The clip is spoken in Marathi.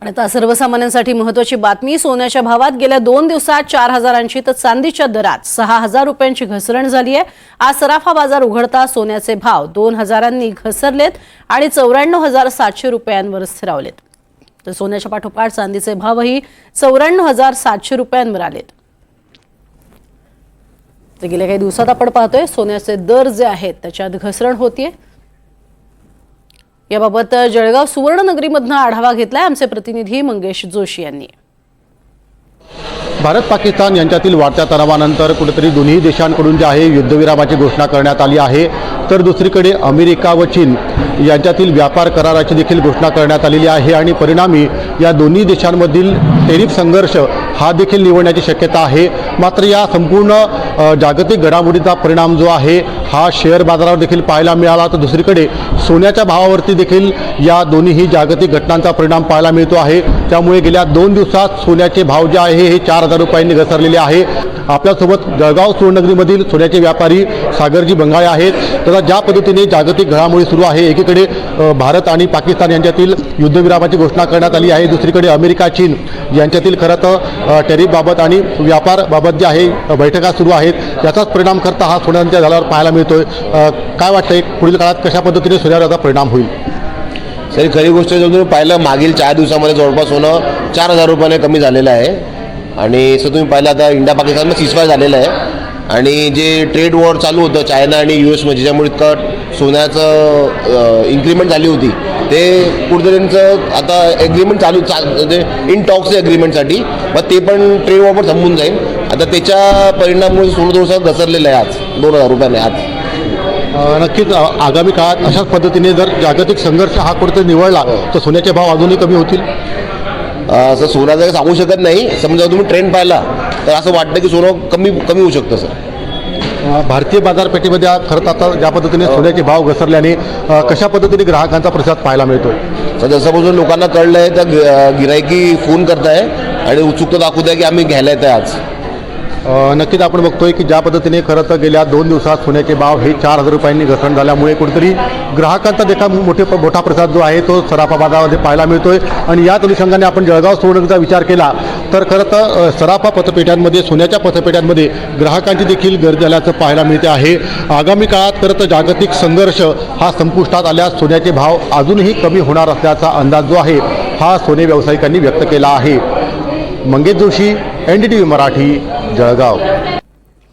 आणि आता सर्वसामान्यांसाठी महत्त्वाची बातमी। सोन्याच्या भावात गेल्या 2 दिवसात 4,000ची तर चांदीच्या दरात 6,000 रुपयांची घसरण झाली आहे। आज सराफा बाजार उघडता सोन्याचे भाव 2,000नी घसरलेत आणि 94,700 रुपयांवर स्थिरावलेत। तर सोन्याच्या पाठोपाठ चांदीचे भावही 94,700 रुपयांवर आलेत। तर गेल्या काही दिवसात आपण पाहतोय सोन्याचे दर जे आहेत त्याच्यात घसरण होतीये। याबाबत जळगाव सुवर्णनगरीमधून आढावा घेतलाय आमचे प्रतिनिधी मंगेश जोशी यांनी। भारत पाकिस्तान यांच्यातील वाढत्या तणावानंतर कुठेतरी दोन्ही देशांकडून जे आहे युद्धविरामाची घोषणा करण्यात आली आहे, तर दुसरीकडे अमेरिका व चीन यांच्यातील व्यापार कराराची देखील घोषणा करण्यात आलेली आहे आणि परिणामी या दोन्ही देशांमधील टेरिफ संघर्ष हा देखील निवडण्याची शक्यता आहे। मात्र या संपूर्ण जागतिक घडामोडीचा परिणाम जो आहे हा शेअर बाजारावर देखील पाहायला मिळाला, तर दुसरीकडे सोन्याच्या भावावरती देखील या दोन्ही जागतिक घटनांचा परिणाम पाहायला मिळतो आहे। त्यामुळे गेल्या 2 दिवसात सोन्याचे भाव जे आहे हे 4,000 रुपयांनी घसरलेले आहे। आपल्यासोबत जळगाव सुवर्णनगरीमधील सोन्याचे व्यापारी सागरजी बंगाळे आहेत। तर ज्या पद्धतीने जागतिक घडामोडी सुरू आहे, एकीकडे भारत आणि पाकिस्तान यांच्यातील युद्धविरामाची घोषणा करण्यात आली आहे, दुसरीकडे अमेरिका चीन यांच्यातील खरं तर टेरिफबाबत आणि व्यापारबाबत जे आहे बैठका सुरू आहेत, याचाच परिणाम करता हा सोन्याच्या दरावर पाहायला मिळतोय। काय वाटतंय पुढील काळात कशा पद्धतीने सोन्यावर याचा परिणाम होईल? सर, खरी गोष्ट जर तुम्ही पाहिलं मागील 4 दिवसामध्ये जवळपास सोनं 4,000 रुपयाने कमी झालेलं आहे आणि सर तुम्ही पाहिलं आता इंडिया पाकिस्तानमध्ये सीजफायर झालेलं आहे आणि जे ट्रेड वॉर चालू होतं चायना आणि US मध्ये, ज्यामुळे इतकं सोन्याचं इन्क्रीमेंट झाली होती, ते कुठेतरीचं आता ॲग्रीमेंट चालू म्हणजे इन टॉक्स ॲग्रीमेंटसाठी, मग ते पण ट्रेड वॉर थांबून जाईल। आता त्याच्या परिणामामुळे सोनं थोडंसं घसरलेलं आहे आज 2,000 रुपयाने आज। नक्कीच आगामी काळात अशाच पद्धतीने जर जागतिक संघर्ष हा कुठेतरी निवळला तर सोन्याचे भाव अजूनही कमी होतील? सर, सोन्याचं सांगू शकत नाही। समजा तुम्ही ट्रेंड पाहिला तर असं वाटतं की सोनं कमी होऊ शकतं सर। भारतीय बाजारपेठेमध्ये खरंच आता ज्या पद्धतीने सोन्याचे भाव घसरल्याने कशा पद्धतीने ग्राहकांचा प्रतिसाद पाहायला मिळतोय? तर जसं लोकांना कळलं आहे तर गिरायकी फोन करताय आणि उत्सुकता दाखवत आहे की आम्ही घ्यायला येत आहे आज। नक्कीच आपण बघतोय की ज्या पद्धतीने खरं तर गेल्या 2 दिवसात सोन्याचे भाव हे 4,000 रुपयांनी घसरण झाल्यामुळे कुठेतरी ग्राहकांचा देखील मोठा प्रतिसाद जो आहे तो सराफा बाजारामध्ये पाहायला मिळतोय। आणि याच अनुषंगाने आपण जळगाव सुवर्णनगरीचा विचार केला तर खरं तर सराफा पतपेढ्यांमध्ये सोन्याच्या पतपेढ्यांमध्ये ग्राहकांची देखील गर्दी झाल्याचं पाहायला मिळते आहे। आगामी काळात खरं तर जागतिक संघर्ष हा संपुष्टात आल्यास सोन्याचे भाव अजूनही कमी होणार असल्याचा अंदाज जो आहे हा सोने व्यावसायिकांनी व्यक्त केला आहे। मंगेश जोशी, NDTV मराठी, जळगाव।